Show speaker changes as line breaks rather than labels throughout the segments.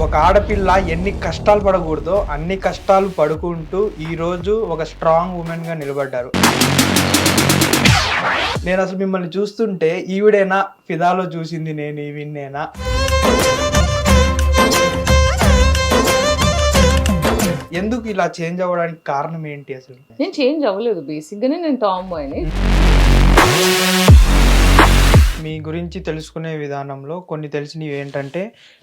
ఒక ఆడపిల్ల ఎన్ని కష్టాలు పడకూడదో అన్ని కష్టాలు పడుకుంటూ ఈరోజు ఒక స్ట్రాంగ్ ఉమెన్గా నిలబడ్డారు. నేను అసలు మిమ్మల్ని చూస్తుంటే ఈవిడేనా ఫిదాలో చూసింది నేను ఈవినేనా? ఎందుకు ఇలా చేంజ్ అవ్వడానికి కారణం ఏంటి అసలు?
నేను చేంజ్ అవ్వలేదు, బేసిక్గానే నేను టామ్ బాయ్ని.
మీ గురించి తెలుసుకునే విధానంలో కొన్ని తెలిసినవి ఏంటంటే,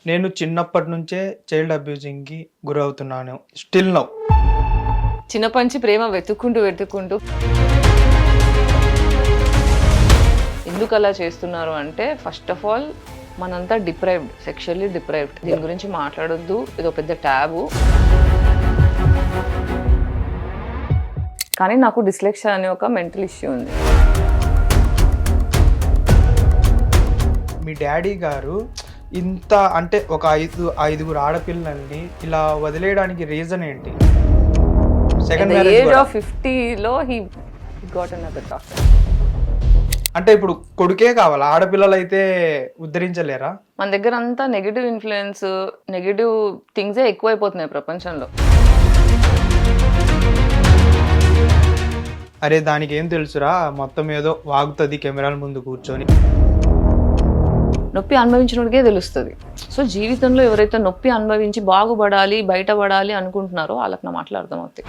నేను చిన్నప్పటి నుంచే చైల్డ్ అబ్యూజింగ్కి గురవుతున్నాను, స్టిల్ నౌ.
చిన్నప్పటి నుంచి ప్రేమ వెతుక్కుంటూ ఎందుకు అలా చేస్తున్నారు అంటే, ఫస్ట్ ఆఫ్ ఆల్ మనంతా డిప్రైవ్డ్, సెక్షువల్లీ డిప్రైవ్డ్. దీని గురించి మాట్లాడొద్దు, ఇదో పెద్ద ట్యాబు. కానీ నాకు డిస్లెక్సియా అనే ఒక మెంటల్ ఇష్యూ ఉంది.
మీ డాడీ గారు ఇంత అంటే ఒక ఐదుగురు ఆడపిల్లల్ని ఇలా వదిలేయడానికి రీజన్ ఏంటి? సెకండ్
ఏజ్ ఆఫ్ 50లో he got another daughter.
అంటే ఇప్పుడు కొడుకే కావాలా? ఆడపిల్లలు అయితే ఉద్ధరించలేరా?
మన దగ్గర అంతా నెగిటివ్ ఇన్ఫ్లుయెన్స్, నెగిటివ్ థింగ్సే ఎక్కువైపోతున్నాయి ప్రపంచంలో.
అరే దానికి ఏం తెలుసురా, మొత్తం ఏదో వాగుతుంది కెమెరాల ముందు కూర్చొని.
నొప్పి అనుభవించినోడికే తెలుస్తుంది. సో జీవితంలో ఎవరైతే నొప్పి అనుభవించి బాగుపడాలి, బయటపడాలి అనుకుంటున్నారో వాళ్ళకి నా మాటలు అర్థమవుతాయి.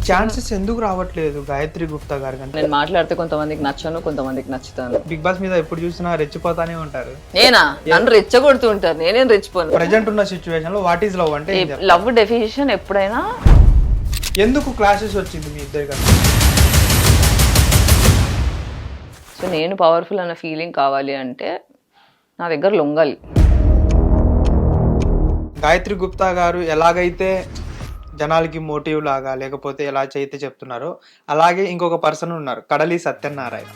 ఛాన్సెస్ ఎందుకు రావట్లేదు గాయత్రి గుప్తా గారు?
నేను మాట్లాడితే కొంతమందికి నచ్చను, కొంతమందికి నచ్చుతాను.
బిగ్ బాస్ మీద ఎప్పుడు చూసినా రెచ్చిపోతానే ఉంటారు.
నేనా? నన్ను రెచ్చగొడుతూ ఉంటారు, నేనేం రెచ్చిపోను.
ప్రెజెంట్ ఉన్న సిచ్యువేషన్ లో వాట్ ఈస్ లవ్ అంటే
లవ్ డెఫినేషన్ ఎప్పుడైనా.
ఎందుకు క్లాసెస్ వచ్చింది మీ ఇద్దరు కదా?
సో నేను పవర్ఫుల్ అన్న ఫీలింగ్ కావాలి అంటే నా దగ్గర లొంగాలి.
గాయత్రి గుప్తా గారు ఎలాగైతే జనాలకి మోటివ్ లాగా లేకపోతే ఎలా అయితే చెప్తున్నారో, అలాగే ఇంకొక పర్సన్ ఉన్నారు, కడలి సత్యనారాయణ.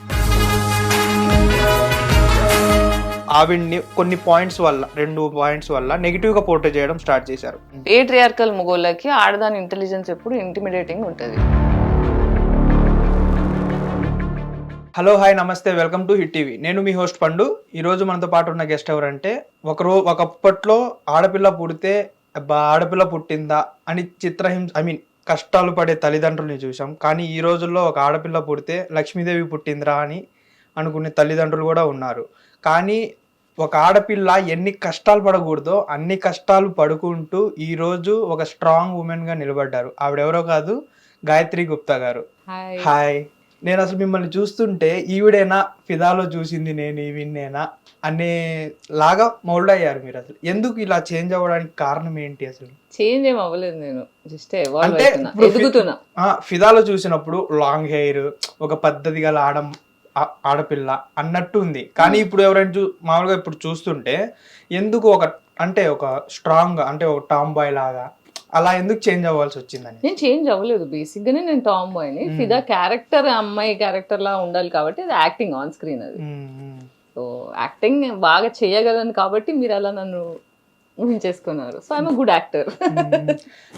ఆవిడ్ని కొన్ని పాయింట్స్ వల్ల, 2 పాయింట్స్ వల్ల నెగిటివ్ గా పోర్ట్రే చేయడం స్టార్ట్ చేశారు.
పేట్రియార్కల్ మొగోళ్ళకి ఆడదాని ఇంటెలిజెన్స్ ఎప్పుడు ఇంటిమిడేటింగ్ ఉంటుంది.
హలో హాయ్ నమస్తే, వెల్కమ్ టు హిట్ టీవీ. నేను మీ హోస్ట్ పండు. ఈ రోజు మనతో పాటు ఉన్న గెస్ట్ ఎవరంటే, ఒకప్పట్లో ఆడపిల్ల పుడితే ఆడపిల్ల పుట్టిందా అని కష్టాలు పడే తల్లిదండ్రుల్ని చూసాం. కానీ ఈ రోజుల్లో ఒక ఆడపిల్ల పుడితే లక్ష్మీదేవి పుట్టిందిరా అని అనుకునే తల్లిదండ్రులు కూడా ఉన్నారు. కానీ ఒక ఆడపిల్ల ఎన్ని కష్టాలు పడకూడదో అన్ని కష్టాలు పడుకుంటూ ఈరోజు ఒక స్ట్రాంగ్ ఉమెన్గా నిలబడ్డారు. ఆవిడెవరో కాదు, గాయత్రి గుప్తా గారు. హాయ్. నేను అసలు మిమ్మల్ని చూస్తుంటే ఈవిడేనా ఫిదాలో చూసింది నేను ఈవినేనా అనే లాగా మౌల్డ్ అయ్యారు మీరు. అసలు ఎందుకు ఇలా చేంజ్ అవ్వడానికి కారణం ఏంటి? అసలు
చేంజ్ ఏం అవ్వలేదు, నేను జస్ట్ ఎదుగుతున్నా.
ఫిదాలో చూసినప్పుడు లాంగ్ హెయిర్, ఒక పద్ధతి గల ఆడపిల్ల అన్నట్టు ఉంది. కానీ ఇప్పుడు ఎవరైనా మామూలుగా ఇప్పుడు చూస్తుంటే ఎందుకు ఒక స్ట్రాంగ్ ఒక టామ్ బాయ్ లాగా అలా ఎందుకు చేంజ్ అవ్వాల్సి వచ్చిందని?
నేను చేంజ్ అవ్వలేదు, బేసిక్గానే నేను టామ్ బాయ్ని. ఫిదా క్యారెక్టర్ అమ్మాయి క్యారెక్టర్ లా ఉండాలి కాబట్టి అది యాక్టింగ్ ఆన్ స్క్రీన్. అది సో యాక్టింగ్ బాగా చేయగలను కాబట్టి మీరు అలా నన్ను ఊహించేసుకున్నారు. So I'm good actor.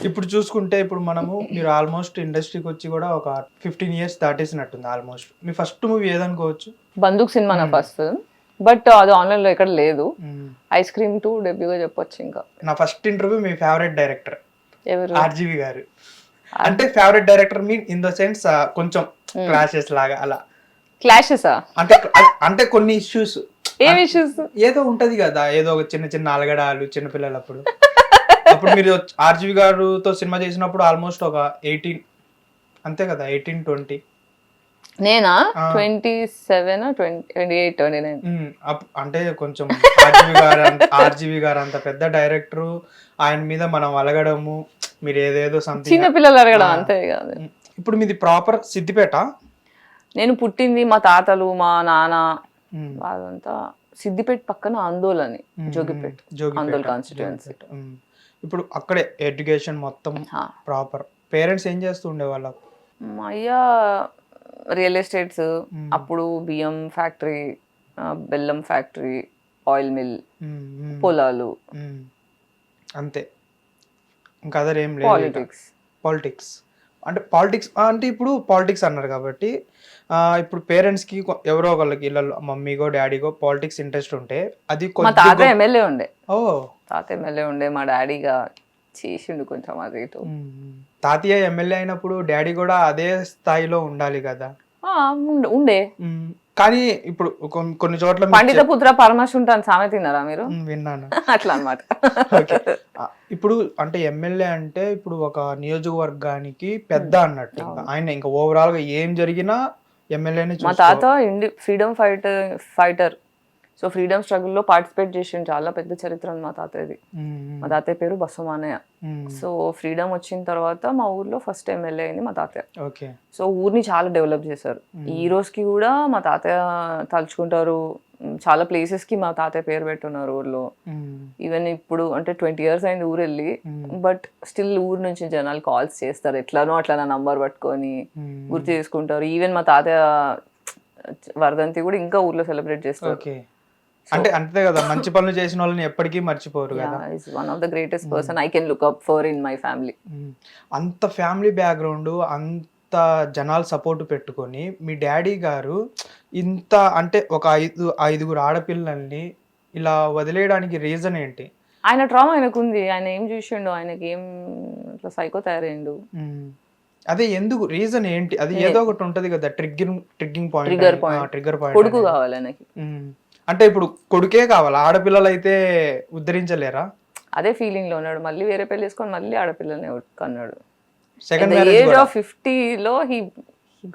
ఇప్పుడు చూసుకుంటే మీరు ఆల్మోస్ట్ ఇండస్ట్రీకి వచ్చి కూడా ఒక 15 years దాటేసినట్టుంది ఆల్మోస్ట్. మీ ఫస్ట్ మూవీ ఏదనుకోవచ్చు?
బందూక్ సినిమా నా ఫస్ట్ ఫిల్మ్, బట్ అది ఆన్లైన్ లో ఎక్కడ లేదు. ఐస్ క్రీమ్ 2 డెబ్యూగా చెప్పొచ్చు. ఇంకా నా
ఫస్ట్ ఇంటర్వ్యూ మీ ఫేవరెట్ డైరెక్టర్
ఎవరు?
ఆర్జీవి గారు. అంటే favourite director mean in the sense కొంచెం క్లాషెస్ లాగా అలా.
క్లాషెసా?
అంటే కొన్ని ఇష్యూస్.
ఏం ఇష్యూస్?
ఏదో ఉంటది కదా, ఏదో ఒక చిన్న అలగడాలు చిన్నపిల్లలప్పుడు. అప్పుడు మీరు ఆర్జీవి గారితో సినిమా చేసినప్పుడు ఆల్మోస్ట్ ఒక 18 అంతే కదా, 18, 20.
నేనా 27, 28, 29.
అంటే కొంచెం ఆర్జీవి గారు అంత పెద్ద డైరెక్టర్, ఆయన మీద మనం అలగడము, మీరు ఏదేదో సంథింగ్
చిన్న పిల్లలు అలగడం అంతే కాదు.
ఇప్పుడు మీది ప్రాపర్ సిద్దిపేట?
నేను పుట్టింది, మా తాతలు మా నాన్న వాళ్ళంతా సిద్దిపేట పక్కన ఆందోళ్ అని, జోగిపేట, ఆందోళ్ కాన్స్టిట్యుయెన్సీ.
ఇప్పుడు అక్కడే ఎడ్యుకేషన్ మొత్తం ప్రాపర్. పేరెంట్స్ ఏం చేస్తూ ఉండేవాళ్ళు?
మా అయ్య రియల్ ఎస్టేట్స్, అప్పుడు బియ్యం ఫ్యాక్టరీ, బెల్లం ఫ్యాక్టరీ, ఆయిల్ మిల్, పొలాలు,
అంతే. ఇంకా అదర్ ఏం లేదు.
పాలిటిక్స్.
అంటే పాలిటిక్స్ అంటే ఇప్పుడు పాలిటిక్స్ అన్నారు కాబట్టి ఇప్పుడు పేరెంట్స్కి ఎవరో ఒకళ్ళకి ఇళ్ళలో మమ్మీగో డాడీగో పాలిటిక్స్ ఇంట్రెస్ట్ ఉంటే అది
మా తాత ఎమ్మెల్యే ఉండే,
ఓ
తాత ఎమ్మెల్యే ఉండే, మా డాడీగా చేసిండు కొంచెం అది ఇటు.
తాతయ్య ఎమ్మెల్యే అయినప్పుడు డాడీ కూడా అదే స్థాయిలో ఉండాలి కదా.
ఉండే
కానీ ఇప్పుడు కొన్ని చోట్ల
పండిత పుత్ర పరమశ ఉంటాను సామెత తిన్నారా మీరు?
విన్నాను.
అట్లా అనమాట.
ఇప్పుడు అంటే ఎమ్మెల్యే అంటే ఇప్పుడు ఒక నియోజకవర్గానికి పెద్ద అన్నట్టు, ఆయన ఇంకా ఓవరాల్ గా ఏం జరిగినా ఎమ్మెల్యేని.
మా తాత ఫ్రీడమ్ ఫైటర్, సో ఫ్రీడమ్ స్ట్రగుల్లో పార్టిసిపేట్ చేసిండు, చాలా పెద్ద చరిత్ర మా తాతయ్యది. మా తాతయ్య పేరు బసమానయ్య. సో ఫ్రీడమ్ వచ్చిన తర్వాత మా ఊర్లో ఫస్ట్ ఎమ్మెల్యే అయింది మా తాతయ్య. సో ఊరిని చాలా డెవలప్ చేశారు. ఈ రోజుకి కూడా మా తాతయ్య తలుచుకుంటారు, చాలా ప్లేసెస్ కి మా తాతయ్య పేరు పెట్టున్నారు ఊర్లో. ఈవెన్ ఇప్పుడు అంటే 20 years అయింది ఊరు వెళ్ళి, బట్ స్టిల్ ఊరు నుంచి జనాలు కాల్స్ చేస్తారు, ఎట్లానో అట్లా నా నంబర్ పట్టుకొని గుర్తు చేసుకుంటారు. ఈవెన్ మా తాతయ్య వర్ధంతి కూడా ఇంకా ఊర్లో సెలబ్రేట్ చేస్తారు.
అంటే అంతే కదా, మంచి పనులు చేసిన వాళ్ళని ఎప్పటికీ మర్చిపోరు కదా.
One of the greatest person I can look up for in my family.
అంత ఫ్యామిలీ బ్యాక్గ్రౌండ్, అంత జనాలు సపోర్ట్ పెట్టుకొని మీ డాడీ గారు ఇంత అంటే ఒక ఐదుగురు ఆడపిల్లల్ని ఇలా వదిలేయడానికి రీజన్ ఏంటి?
ఆయన ట్రామా ఆయనకుంది, ఆయన ఏం చూసిండు, ఆయనకి ఏం ఇట్లా సైకో తయారైండు.
అదే ఎందుకు రీజన్ ఏంటి? అది ఏదో ఒకటి ఉంటది కదా, ట్రిగ్గర్ పాయింట్.
కొడుకు కావాలి ఆయనకి.
అంటే ఇప్పుడు కొడుకే కావాలా? ఆడపిల్లలు అయితే ఉద్ధరించలేరా?
అదే ఫీలింగ్ లో ఉన్నాడు, మళ్ళీ వేరే పెళ్లి చేసుకొని మళ్ళీ ఆడపిల్లల్ని కన్నాడు.
సెకండ్
ఏజ్ ఆఫ్ 50లో he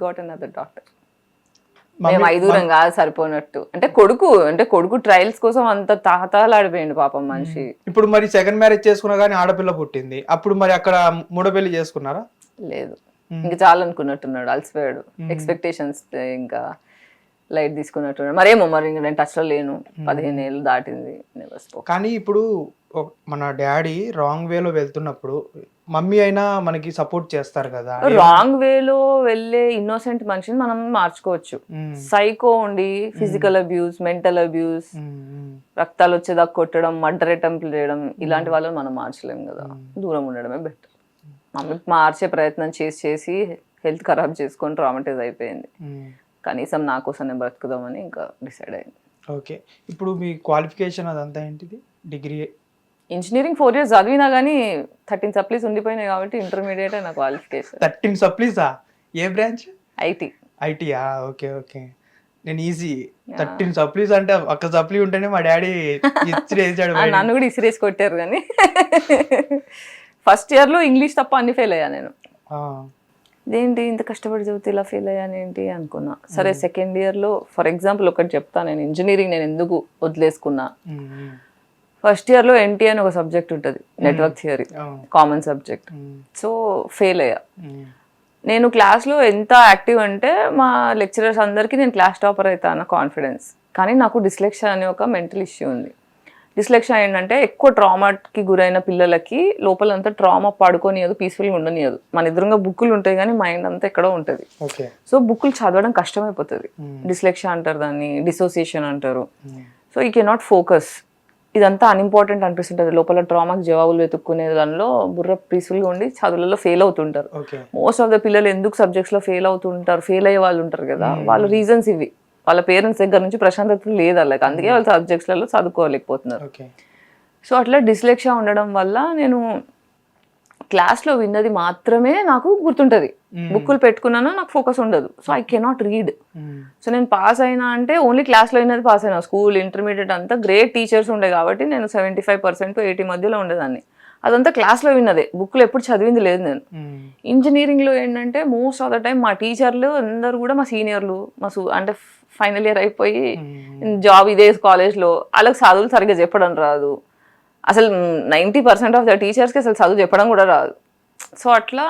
got another daughter. మేము 5 కాదు సరిపోనట్టు, అంటే కొడుకు ట్రయల్స్ కోసం అంత తాహతాలాడిపోయిండు పాపం మనిషి.
ఇప్పుడు మరి సెకండ్ మ్యారేజ్ చేసుకున్నా కానీ ఆడపిల్ల పుట్టింది, అప్పుడు మరి అక్కడ మూడో పెళ్లి చేసుకున్నారా?
లేదు, ఇంకా చాలా అనుకున్నట్టున్నాడు, అలసిపోయాడు. ఎక్స్పెక్టేషన్స్ ఇంకా లైట్ తీసుకున్నట్టున్నాడు. మరేమో మరి ఇంకా నేను టచ్ లో లేను, 15 ఏళ్ళు దాటింది.
కానీ ఇప్పుడు మన డాడీ రాంగ్ వేలో వెళ్తున్నప్పుడు మమ్మీ అయినా మనకి సపోర్ట్ చేస్తారు కదా.
రాంగ్ వేలో వెళ్ళే ఇన్నోసెంట్ మనిషిని మనం మార్చుకోవచ్చు. సైకో ఉండి ఫిజికల్ అబ్యూస్, మెంటల్ అబ్యూస్, రక్తాలు వచ్చేదాకా కొట్టడం, మర్డర్ అటెంప్ట్ చేయడం, ఇలాంటి వాళ్ళని మనం మార్చలేము కదా. దూరం ఉండడమే బెటర్. మమ్మీ మార్చే ప్రయత్నం చేసి హెల్త్ ఖరాబ్ చేసుకొని ట్రామటైజ్ అయిపోయింది. కనీసం నా కోసం నేను బ్రతుకుదామని ఇంకా డిసైడ్ అయింది.
ఓకే, ఇప్పుడు మీ క్వాలిఫికేషన్ అదంతా ఏంటిది? డిగ్రీ,
ఇంజనీరింగ్ 4 years చదివినా కానీ 13 సప్లీస్ ఉండిపోయినాయి కాబట్టి ఇంటర్మీడియట్ నా క్వాలిఫికేషన్.
13 సప్లీసా? ఏ బ్రాంచ్?
ఐటీయా?
Okay okay. నేను ఈజీ 13 సప్లీస్ అంటే ఒక్క సప్లీ ఉంటేనే మా డాడీ ఇసిరేసాడు.
నన్ను కూడా ఇసిరేసి కొట్టారు కానీ ఫస్ట్ ఇయర్ లో ఇంగ్లీష్ తప్ప అన్ని ఫెయిల్ అయ్యా నేను. ఇదేంటి ఇంత కష్టపడి చదివితే ఇలా ఫెయిల్ అయ్యానేంటి అనుకున్నా. సరే సెకండ్ ఇయర్ లో ఫర్ ఎగ్జాంపుల్ ఒకటి చెప్తా, నేను ఇంజనీరింగ్ నేను ఎందుకు వదిలేసుకున్నా. ఫస్ట్ ఇయర్ లో ఎన్టీ అని ఒక సబ్జెక్ట్ ఉంటుంది, network theory, common subject. So fail అయ్యా. నేను క్లాస్లో ఎంత యాక్టివ్ అంటే మా లెక్చరర్స్ అందరికీ నేను క్లాస్ టాపర్ అవుతా అన్న కాన్ఫిడెన్స్. కానీ నాకు డిస్లెక్సియా అనే ఒక మెంటల్ ఇష్యూ ఉంది. డిస్లెక్సియా ఏంటంటే ఎక్కువ ట్రామాకి గురైన పిల్లలకి లోపలంతా ట్రామా పడుకోనియదు, పీస్ఫుల్గా ఉండనియదు. మన ఎదురుగా బుక్కులు ఉంటాయి కానీ మైండ్ అంతా ఎక్కడో ఉంటుంది. సో బుక్కులు చదవడం కష్టమైపోతుంది. డిస్లెక్సియా అంటారు దాన్ని, డిసోసియేషన్ అంటారు. So you cannot focus. ఇదంతా అన్ఇంపార్టెంట్ అనిపిస్తుంటుంది. లోపల ట్రామాకి జవాబులు వెతుక్కునే దానిలో బుర్ర పీస్ఫుల్గా ఉండి చదువులలో ఫెయిల్ అవుతుంటారు. మోస్ట్ ఆఫ్ ద పిల్లలు ఎందుకు సబ్జెక్ట్స్లో ఫెయిల్ అవుతుంటారు, ఫెయిల్ అయ్యే వాళ్ళు ఉంటారు కదా, వాళ్ళ రీజన్స్ ఇవి. వాళ్ళ పేరెంట్స్ దగ్గర నుంచి ప్రశాంతత లేదు వాళ్ళకి, అందుకే వాళ్ళు సబ్జెక్ట్స్లలో చదువుకోలేకపోతున్నారు. సో అట్లా డిస్లెక్సియా ఉండడం వల్ల నేను క్లాస్లో విన్నది మాత్రమే నాకు గుర్తుంటుంది. బుక్కులు పెట్టుకున్నాను, నాకు ఫోకస్ ఉండదు. So I cannot read. So నేను పాస్ అయినా అంటే ఓన్లీ క్లాస్లో విన్నది పాస్ అయినా. స్కూల్, ఇంటర్మీడియట్ అంతా గ్రేట్ టీచర్స్ ఉండే కాబట్టి నేను 75% to 80 మధ్యలో ఉండేదాన్ని. అదంతా క్లాస్లో విన్నదే, బుక్లో ఎప్పుడు చదివింది లేదు నేను. ఇంజనీరింగ్లో ఏంటంటే మోస్ట్ ఆఫ్ ద టైం మా టీచర్లు అందరూ కూడా మా సీనియర్లు, అంటే ఫైనల్ ఇయర్ అయిపోయి జాబ్ ఇదే కాలేజ్లో, వాళ్ళకి చదువులు సరిగ్గా చెప్పడం రాదు. అసలు 90% ఆఫ్ ద టీచర్స్కి అసలు చదువు చెప్పడం కూడా రాదు. సో అట్లా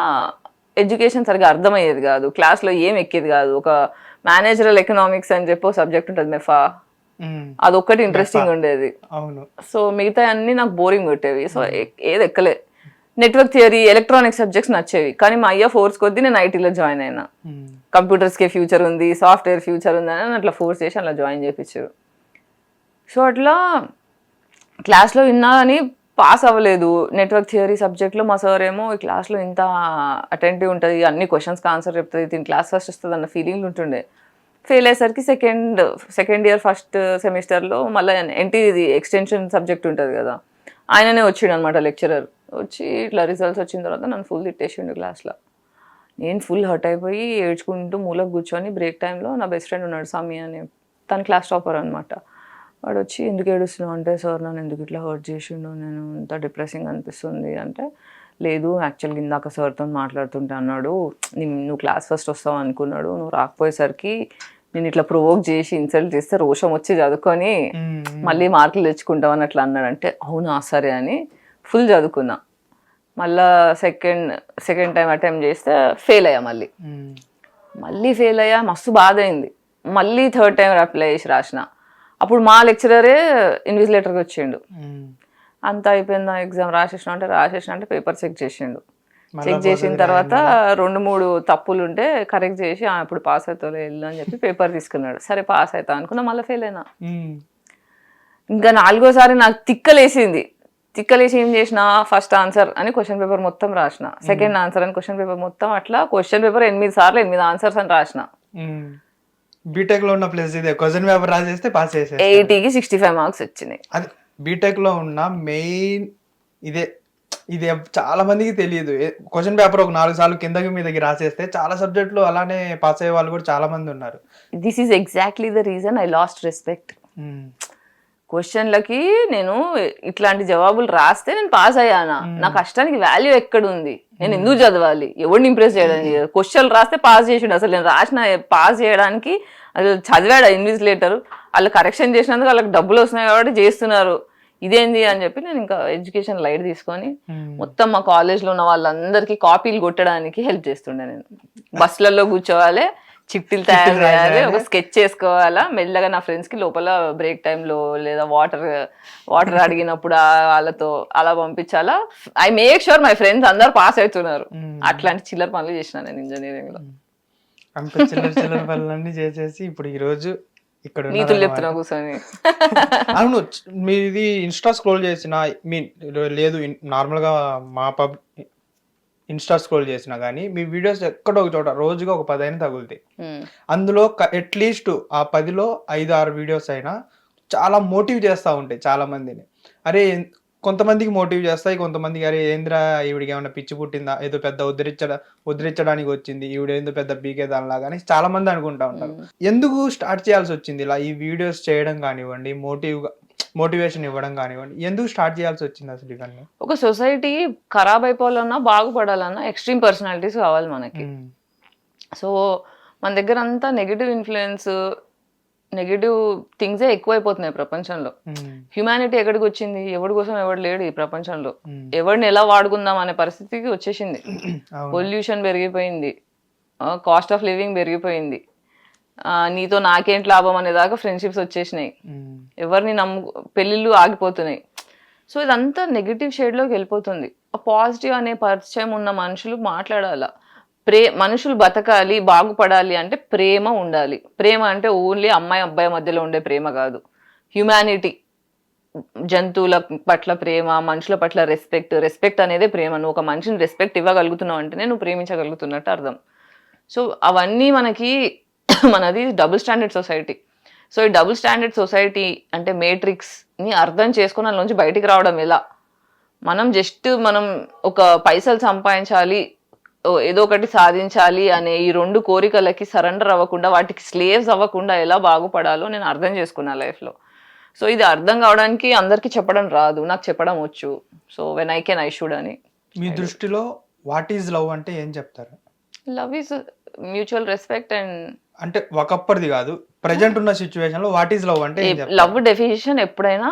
ఎడ్యుకేషన్ సరిగ్గా అర్థమయ్యేది కాదు, క్లాస్లో ఏం ఎక్కేది కాదు. ఒక మేనేజరల్ ఎకనామిక్స్ అని చెప్పి సబ్జెక్ట్ ఉంటుంది, మెఫా, అదొక్కటి ఇంట్రెస్టింగ్ ఉండేది. సో మిగతా అన్ని నాకు బోరింగ్ కొట్టేవి. సో ఏది ఎక్కలే. నెట్వర్క్ థియరీ, ఎలక్ట్రానిక్ సబ్జెక్ట్స్ నచ్చేవి. కానీ మా అయ్య ఫోర్స్ కొద్దీ నేను ఐటీలో జాయిన్ అయినా. కంప్యూటర్స్కే ఫ్యూచర్ ఉంది, సాఫ్ట్వేర్ ఫ్యూచర్ ఉంది అని అట్లా ఫోర్స్ చేసి అట్లా జాయిన్ చేయించారు. సో అట్లా క్లాస్లో విన్నా అని పాస్ అవ్వలేదు. నెట్వర్క్ థియరీ సబ్జెక్ట్లో మా సార్ ఏమో ఈ క్లాస్లో ఇంత అటెంటివ్ ఉంటుంది, అన్ని క్వశ్చన్స్కి ఆన్సర్ చెప్తుంది, దీని క్లాస్ ఫస్ట్ వస్తుంది అన్న ఫీలింగ్ ఉంటుండే. ఫెయిల్ అయ్యేసరికి సెకండ్ ఇయర్ ఫస్ట్ సెమిస్టర్లో మళ్ళీ ఇది ఎక్స్టెన్షన్ సబ్జెక్ట్ ఉంటుంది కదా, ఆయననే వచ్చిండు అనమాట లెక్చరర్. వచ్చి ఇట్లా రిజల్ట్స్ వచ్చిన తర్వాత నన్ను ఫుల్ తిట్టేసిండు క్లాస్లో. నేను ఫుల్ హర్ట్ అయిపోయి ఏడ్చుకుంటూ మూలకు కూర్చొని బ్రేక్ టైంలో నా బెస్ట్ ఫ్రెండ్ ఉన్నాడు సామి అని, తన క్లాస్ టాపర్ అనమాట. వాడు వచ్చి ఎందుకు ఏడుస్తున్నావు అంటే, సార్ నన్ను ఎందుకు ఇట్లా హర్ట్ చేసిండు, నేను ఇంత డిప్రెసింగ్ అనిపిస్తుంది అంటే, లేదు యాక్చువల్గా ఇందాక సార్తో మాట్లాడుతుంటే అన్నాడు నువ్వు క్లాస్ ఫస్ట్ వస్తావు అనుకున్నాడు, నువ్వు రాకపోయేసరికి నేను ఇట్లా ప్రొవోక్ చేసి ఇన్సల్ట్ చేస్తే రోషం వచ్చి చదువుకొని మళ్ళీ మార్కులు తెచ్చుకుంటావు అని అట్లా అన్నాడు. అంటే అవునా సరే అని ఫుల్ చదువుకున్నా. మళ్ళా సెకండ్ టైం అటెంప్ట్ చేస్తే ఫెయిల్ అయ్యా. మళ్ళీ ఫెయిల్ అయ్యా, మస్తు బాధ అయింది. మళ్ళీ థర్డ్ టైం అప్లై చేసి రాసిన. అప్పుడు మా లెక్చరరే ఇన్విజిలేటర్కి వచ్చిండు. అంతా అయిపోయింది, ఎగ్జామ్ రాసేసిన అంటే పేపర్ చెక్ చేసిండు. చెక్ చేసిన తర్వాత 2-3 తప్పులు ఉంటే కరెక్ట్ చేసి అప్పుడు పాస్ అవుతావు వెళ్ళు అని చెప్పి పేపర్ తీసుకున్నాడు. సరే పాస్ అవుతా అనుకున్నా, మళ్ళీ ఫెయిల్ అయినా. ఇంకా 4వ సారి నాకు తిక్కలేసి ఏం చేసిన, ఫస్ట్ ఆన్సర్ అని క్వశ్చన్ పేపర్ మొత్తం రాసిన, సెకండ్ ఆన్సర్ అని క్వశ్చన్ పేపర్ మొత్తం, అట్లా క్వశ్చన్ పేపర్ 8 సార్లు 8 ఆన్సర్స్ అని రాసిన.
బీటెక్ లో ఉన్న ప్లేస్ ఇదే, క్వశ్చన్ పేపర్ రాసేస్తే పాస్ చేసే
80కి 65 మార్క్స్ వచ్చినాయి.
అది బీటెక్ లో ఉన్న మెయిన్ ఇదే చాలా మందికి తెలియదు. క్వశ్చన్ పేపర్ ఒక 4 సార్లు కిందకి మీదకి రాసేస్తే చాలా సబ్జెక్టులు అలానే పాస్ అయ్యే వాళ్ళు కూడా చాలా మంది ఉన్నారు.
This is exactly the reason I lost respect. క్వశ్చన్లకి నేను ఇట్లాంటి జవాబులు రాస్తే నేను పాస్ అయ్యానా, నా కష్టానికి వాల్యూ ఎక్కడుంది, నేను ఎందుకు చదవాలి, ఎవరిని ఇంప్రెస్ చేయడానికి. క్వశ్చన్లు రాస్తే పాస్ చేసిండు, అసలు నేను రాసిన పాస్ చేయడానికి అది చదివాడు ఇన్విజిలేటర్, వాళ్ళు కరెక్షన్ చేసినందుకు వాళ్ళకి డబ్బులు వస్తున్నాయి కాబట్టి చేస్తున్నారు, ఇదేంది అని చెప్పి నేను ఇంకా ఎడ్యుకేషన్ లైట్ తీసుకొని మొత్తం మా కాలేజ్లో ఉన్న వాళ్ళందరికీ కాపీలు కొట్టడానికి హెల్ప్ చేస్తుండే. నేను బస్సులలో కూర్చోవాలి, చిట్టీలు తయారు చేయాలి, ఒక స్కెచ్ చేసుకోవాలా, మెల్లగా నా ఫ్రెండ్స్కి లోపల బ్రేక్ టైంలో లేదా వాటర్ అడిగినప్పుడు వాళ్ళతో అలా పంపించాలా. I make sure my friends అందరు పాస్ అవుతున్నారు. అట్లాంటి చిల్లర పనులు చేసిన నేను ఇంజనీరింగ్ లో.
చిల్లర పనులన్నీ చేసేసి ఇప్పుడు ఈ రోజు ఇక్కడ
నీతులు చెప్తున్నా కూర్చొని.
అవును, మీది ఇన్స్టా స్క్రోల్ చేసిన లేదు, నార్మల్ గా మా ఇన్స్టా స్క్రోల్ చేసినా కానీ మీ వీడియోస్ ఎక్కడో ఒక చోట రోజుగా ఒక 10 అయినా తగులుతాయి. అందులో అట్లీస్ట్ ఆ 10లో 5-6 వీడియోస్ అయినా చాలా మోటివ్ చేస్తూ ఉంటాయి చాలా మందిని. అరే కొంతమందికి మోటివ్ చేస్తాయి, కొంతమందికి అరే ఏంద్రా ఈవిడికి ఏమైనా పిచ్చి పుట్టిందా, ఏదో పెద్ద ఉద్ధరించడానికి వచ్చింది ఈవిడేందో పెద్ద బీకే దానిలాగా అని చాలా మంది అనుకుంటా ఉంటారు. ఎందుకు స్టార్ట్ చేయాల్సి వచ్చింది ఇలా ఈ వీడియోస్ చేయడం కానివ్వండి, మోటివేషన్ ఇవ్వడం కానివ్వండి, ఎందుకు స్టార్ట్ చేయాల్సి వచ్చింది అసలు ఇవన్నీ?
ఒక సొసైటీ ఖరాబ్ అయిపోవాలన్నా బాగుపడాలన్నా ఎక్స్ట్రీమ్ పర్సనాలిటీస్ కావాలి మనకి. సో మన దగ్గర అంతా నెగిటివ్ ఇన్ఫ్లుయెన్స్, నెగిటివ్ థింగ్సే ఎక్కువైపోతున్నాయి ప్రపంచంలో. హ్యుమానిటీ ఎక్కడికి వచ్చింది, ఎవరి కోసం ఎవడు లేడు ఈ ప్రపంచంలో, ఎవరిని ఎలా వాడుకుందాం అనే పరిస్థితికి వచ్చేసింది. పొల్యూషన్ పెరిగిపోయింది, కాస్ట్ ఆఫ్ లివింగ్ పెరిగిపోయింది, నీతో నాకేంటి లాభం అనేదాకా ఫ్రెండ్షిప్స్ వచ్చేసినాయి, ఎవరిని పెళ్ళిళ్ళు ఆగిపోతున్నాయి. సో ఇదంతా నెగిటివ్ షేడ్లోకి వెళ్ళిపోతుంది. పాజిటివ్ అనే పరిచయం ఉన్న మనుషులు మాట్లాడాల. మనుషులు బతకాలి, బాగుపడాలి అంటే ప్రేమ ఉండాలి. ప్రేమ అంటే ఓన్లీ అమ్మాయి అబ్బాయి మధ్యలో ఉండే ప్రేమ కాదు, హ్యుమానిటీ, జంతువుల పట్ల ప్రేమ, మనుషుల పట్ల రెస్పెక్ట్ అనేదే ప్రేమ. నువ్వు ఒక మనిషిని రెస్పెక్ట్ ఇవ్వగలుగుతున్నావు అంటేనే నువ్వు ప్రేమించగలుగుతున్నట్టు అర్థం. సో అవన్నీ మనది డబుల్ స్టాండర్డ్ సొసైటీ. సో ఈ డబుల్ స్టాండర్డ్ సొసైటీ అంటే మేట్రిక్స్ని అర్థం చేసుకుని అందులోంచి బయటికి రావడం ఎలా? మనం ఒక పైసలు సంపాదించాలి, ఏదో ఒకటి సాధించాలి అనే ఈ 2 కోరికలకి సరెండర్ అవ్వకుండా, వాటికి స్లేవ్స్ అవ్వకుండా ఎలా బాగుపడాలో నేను అర్థం చేసుకున్నా లైఫ్లో. సో ఇది అర్థం కావడానికి అందరికీ చెప్పడం రాదు, నాకు చెప్పడం వచ్చు. So when I can I should అని.
మీ దృష్టిలో వాట్ ఈజ్ లవ్ అంటే ఏం చెప్తారు?
Love is mutual respect and
అంటే ఒకప్పటిది కాదు, ప్రెజెంట్ ఉన్న సిచ్యువేషన్ లో వాట్ ఈజ్ లవ్ అంటే
లవ్ డెఫినేషన్ ఎప్పుడైనా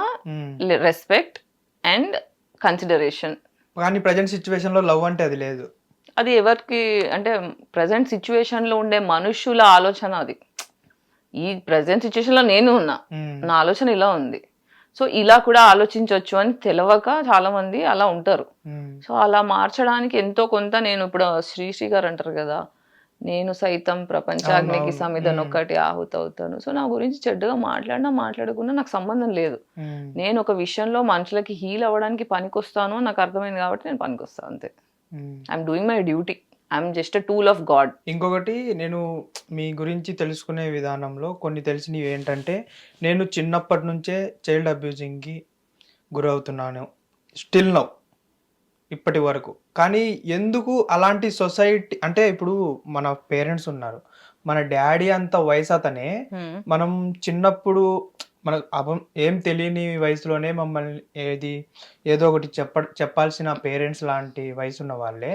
రెస్పెక్ట్ అండ్ కన్సిడరేషన్.
కానీ ప్రెజెంట్ సిచ్యువేషన్ లో లవ్ అంటే అది లేదు.
అది ఎవరికి అంటే ప్రజెంట్ సిచ్యువేషన్ లో ఉండే మనుషుల ఆలోచన అది. ఈ ప్రజెంట్ సిచ్యువేషన్ లో నేను ఉన్నా, నా ఆలోచన ఇలా ఉంది, సో ఇలా కూడా ఆలోచించవచ్చు అని తెలియక చాలా మంది అలా ఉంటారు. సో అలా మార్చడానికి ఎంతో కొంత నేను ఇప్పుడు శ్రీ గారు అంటారు కదా, నేను సైతం ప్రపంచాగ్నికి సమిధనొక్కటి ఆహుతవుతాను. సో నా గురించి చెడ్డగా మాట్లాడినా మాట్లాడకుండా నాకు సంబంధం లేదు. నేను ఒక విషయంలో మనుషులకి హీల్ అవ్వడానికి పనికొస్తాను నాకు అర్థమైంది కాబట్టి నేను పనికొస్తాను అంతే. I'm doing my duty. I'm just a tool of God.
ఇంకొకటి నేను మీ గురించి తెలుసుకునే విధానంలో కొన్ని తెలిసినవి ఏంటంటే, నేను చిన్నప్పటి నుంచే చైల్డ్ అబ్యూజింగ్కి గురవుతున్నాను, స్టిల్ నౌ, ఇప్పటి వరకు. కానీ ఎందుకు అలాంటి సొసైటీ అంటే ఇప్పుడు మన పేరెంట్స్ ఉన్నారు, మన డాడీ అంత వయసు అతనే, మనం చిన్నప్పుడు మన ఏం తెలియని వయసులోనే మమ్మల్ని ఏదో ఒకటి చెప్పాల్సిన పేరెంట్స్ లాంటి వయసు ఉన్న వాళ్ళే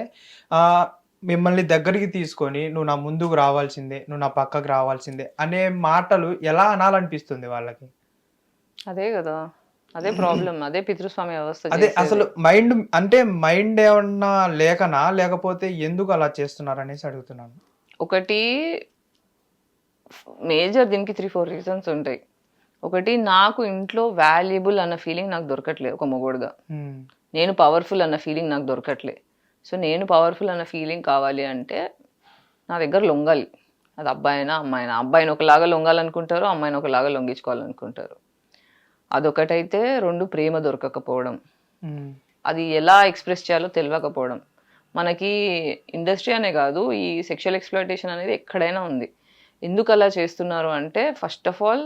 మిమ్మల్ని దగ్గరికి తీసుకొని నువ్వు నా ముందుకు రావాల్సిందే, నువ్వు నా పక్కకు రావాల్సిందే అనే మాటలు ఎలా అనాలనిపిస్తుంది వాళ్ళకి?
అదే కదా, అదే ప్రాబ్లం, అదే పితృస్వామ్య వ్యవస్థ.
అదే అసలు మైండ్ అంటే మైండ్ ఏమన్నా లేకనా, లేకపోతే ఎందుకు అలా చేస్తున్నారు అనేసి అడుగుతున్నాను.
ఒకటి మేజర్ దీనికి 3-4 రీజన్స్ ఉంటాయి. ఒకటి, నాకు ఇంట్లో వాల్యుబుల్ అన్న ఫీలింగ్ నాకు దొరకట్లేదు ఒక మొగోడుగా. నేను పవర్ఫుల్ అన్న ఫీలింగ్ నాకు దొరకట్లే. సో నేను పవర్ఫుల్ అన్న ఫీలింగ్ కావాలి అంటే నా దగ్గర లొంగాలి. అది అబ్బాయి అయినా అమ్మాయి అయినా. అబ్బాయిని ఒకలాగా లొంగాలనుకుంటారు, అమ్మాయిని ఒకలాగా లొంగించుకోవాలనుకుంటారు. అదొకటైతే. 2, ప్రేమ దొరకకపోవడం, అది ఎలా ఎక్స్ప్రెస్ చేయాలో తెలియకపోవడం. మనకి ఇండస్ట్రీ అనే కాదు, ఈ సెక్షువల్ ఎక్స్‌ప్లాయిటేషన్ అనేది ఎక్కడైనా ఉంది. ఎందుకు అలా చేస్తున్నారు అంటే, ఫస్ట్ ఆఫ్ ఆల్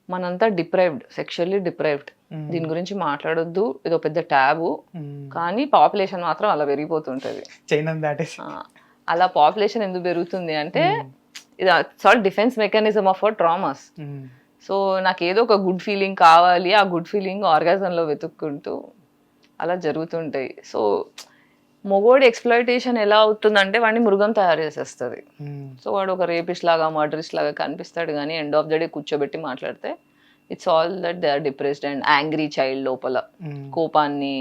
మనంతా డిప్రైవ్డ్, సెక్షువల్లీ డిప్రైవ్డ్. దీని గురించి మాట్లాడొద్దు, ఇదో పెద్ద ట్యాబు. కానీ పాపులేషన్ మాత్రం అలా పెరిగిపోతుంటది. అలా పాపులేషన్ ఎందుకు పెరుగుతుంది అంటే, ఇది సాల్ defence mechanism of our traumas. So నాకు ఏదో ఒక గుడ్ ఫీలింగ్ కావాలి, ఆ గుడ్ ఫీలింగ్ ఆర్గాజంలో వెతుక్కుంటూ అలా జరుగుతుంటాయి. సో మొగోడి ఎక్స్‌ప్లాయిటేషన్ ఎలా అవుతుందంటే వాడిని మృగం తయారు చేసేస్తుంది. సో వాడు ఒక రేపిస్ట్ లాగా, మర్డరిస్ట్ లాగా కనిపిస్తాడు. కానీ ఎండ్ ఆఫ్ ద డే కూర్చోబెట్టి మాట్లాడితే it's all that they are depressed and angry child. లోపల కోపాన్ని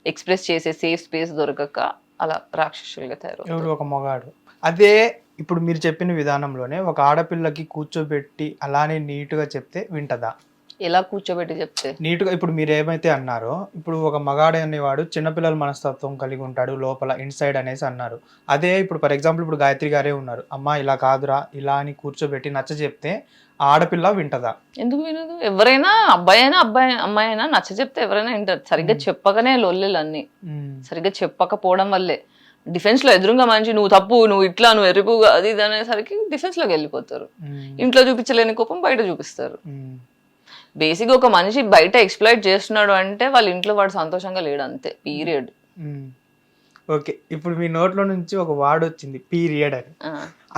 ఎక్స్ప్రెస్ చేసే సేఫ్ స్పేస్ దొరకక అలా రాక్షసులుగా తయారు.
ఒక మొగాడు అదే ఇప్పుడు మీరు చెప్పిన విధానంలోనే ఒక ఆడపిల్లకి కూర్చోబెట్టి అలానే నీట్గా చెప్తే వింటదా?
ఎలా కూర్చోబెట్టి చెప్తే
నీట్గా? ఇప్పుడు మీరు ఏమైతే అన్నారో, ఇప్పుడు ఒక మగాడు అనేవాడు చిన్నపిల్లల మనస్తత్వం కలిగి ఉంటాడు లోపల, ఇన్సైడ్ అనేసి అన్నారు. అదే ఇప్పుడు ఫర్ ఎగ్జాంపుల్ ఇప్పుడు గాయత్రి గారే ఉన్నారు, అమ్మ ఇలా కాదురా ఇలా అని కూర్చోబెట్టి నచ్చ చెప్తే ఆడపిల్ల వింటదా?
ఎందుకు వినదు? ఎవరైనా, అబ్బాయి అయినా అమ్మాయి అయినా నచ్చ చెప్తే ఎవరైనా వింటారు. సరిగ్గా చెప్పకనే లొల్లిలు అన్ని. సరిగ్గా చెప్పకపోవడం వల్లే డిఫెన్స్ లో ఎదురుగా మంచి నువ్వు తప్పు, నువ్వు ఇట్లా, నువ్వు ఎరుపుగా, అది ఇది అనేసరికి డిఫెన్స్ లోకి వెళ్ళిపోతారు. ఇంట్లో చూపించలేని కోపం బయట చూపిస్తారు. బేసిక్ ఒక మనిషి బయట ఎక్స్‌ప్లాయిట్ చేస్తున్నాడు అంటే వాళ్ళ ఇంట్లో వాడు సంతోషంగా లేడు అంతే, పీరియడ్.
ఓకే, ఇప్పుడు మీ నోట్లో నుంచి ఒక వర్డ్ వచ్చింది పీరియడ్ అని.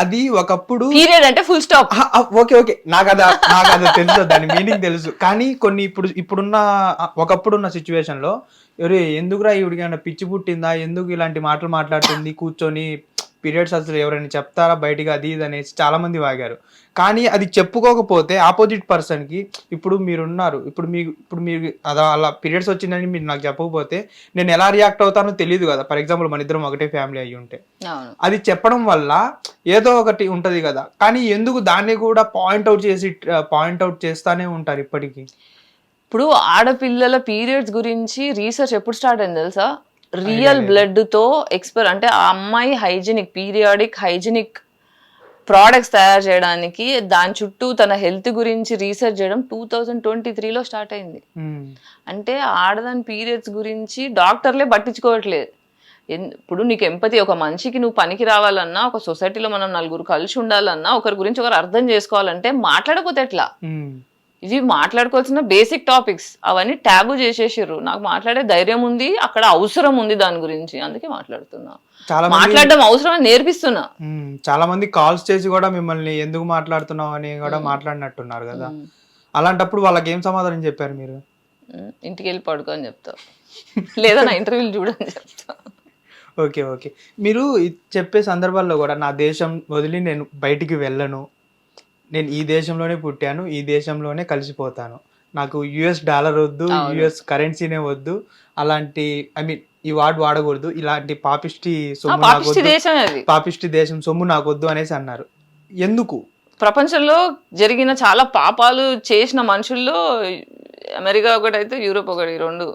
అది ఒకప్పుడు
పీరియడ్ అంటే ఫుల్ స్టాప్.
ఓకే ఓకే, నాకు అది తెలుసు, దాని మీనింగ్ తెలుసు. కానీ కొన్ని ఇప్పుడున్న ఒకప్పుడున్న సిచ్యువేషన్ లో ఎందుకురా ఈవిడికి ఏమైనా పిచ్చి పుట్టిందా, ఎందుకు ఇలాంటి మాటలు మాట్లాడుతుంది కూర్చొని, పీరియడ్స్ అసలు ఎవరైనా చెప్తారా బయటికి, అది ఇది అనేసి చాలా మంది వాగారు. కానీ అది చెప్పుకోకపోతే ఆపోజిట్ పర్సన్ కి, ఇప్పుడు మీరున్నారు, ఇప్పుడు మీరు అలా పీరియడ్స్ వచ్చిందని మీరు నాకు చెప్పకపోతే నేను ఎలా రియాక్ట్ అవుతానో తెలియదు కదా. ఫర్ ఎగ్జాంపుల్ మన ఇద్దరం ఒకటే ఫ్యామిలీ అయ్యి ఉంటే, అది చెప్పడం వల్ల ఏదో ఒకటి ఉంటది కదా. కానీ ఎందుకు దాన్ని కూడా పాయింట్అవుట్ చేస్తానే ఉంటారు ఇప్పటికీ.
ఇప్పుడు ఆడపిల్లల పీరియడ్స్ గురించి రీసెర్చ్ ఎప్పుడు స్టార్ట్ అయింది తెలుసా? రియల్ బ్లడ్ తో అంటే ఆ అమ్మాయి హైజీనిక్, పీరియాడిక్ హైజీనిక్ ప్రోడక్ట్స్ తయారు చేయడానికి, దాని చుట్టూ తన హెల్త్ గురించి రీసెర్చ్ చేయడం 2023లో స్టార్ట్ అయింది. అంటే ఆడదాని పీరియడ్స్ గురించి డాక్టర్లే పట్టించుకోవట్లేదు. ఇప్పుడు నీకు ఎంపతి, ఒక మనిషికి నువ్వు పనికి రావాలన్నా, ఒక సొసైటీలో మనం నలుగురు కలిసి ఉండాలన్నా, ఒకరి గురించి ఒకరు అర్థం చేసుకోవాలంటే మాట్లాడకపోతే ఎట్లా? ఇవి మాట్లాడుకోవాల్సిన బేసిక్ టాపిక్స్, అవన్నీ ట్యాబు చేసేసారు. నాకు మాట్లాడే ధైర్యం ఉంది, అక్కడ అవసరం ఉంది దాని గురించి, అందుకే మాట్లాడుతున్నా. మాట్లాడడం అవసరం నేర్పిస్తున్నా.
చాలా మంది కాల్స్ చేసి కూడా మిమ్మల్ని ఎందుకు మాట్లాడుతున్నావు అని కూడా మాట్లాడినట్టున్నారు కదా. అలాంటప్పుడు వాళ్ళకి ఏం సమాధానం చెప్పారు మీరు?
ఇంటికి వెళ్ళి పడుకో అని చెప్తా, లేదా నా ఇంటర్వ్యూలు చూడని చెప్తా.
ఓకే ఓకే, మీరు చెప్పే సందర్భాల్లో కూడా నా దేశం వదిలి నేను బయటికి వెళ్ళను, నేను ఈ దేశంలోనే పుట్టాను, ఈ దేశంలోనే కలిసిపోతాను, నాకు యుఎస్ డాలర్ వద్దు, యుఎస్ కరెన్సీనే వద్దు, అలాంటి ఐ మీన్ ఈ వార్డ్ వాడకూడదు, ఇలాంటి పాపిష్టి సొమ్ము పాపిష్టి దేశం సొమ్ము నాకు వద్దు అనేసి అన్నారు. ఎందుకు?
ప్రపంచంలో జరిగిన చాలా పాపాలు చేసిన మనుషుల్లో అమెరికా ఒకటైతే యూరోప్ ఒకటి, 2.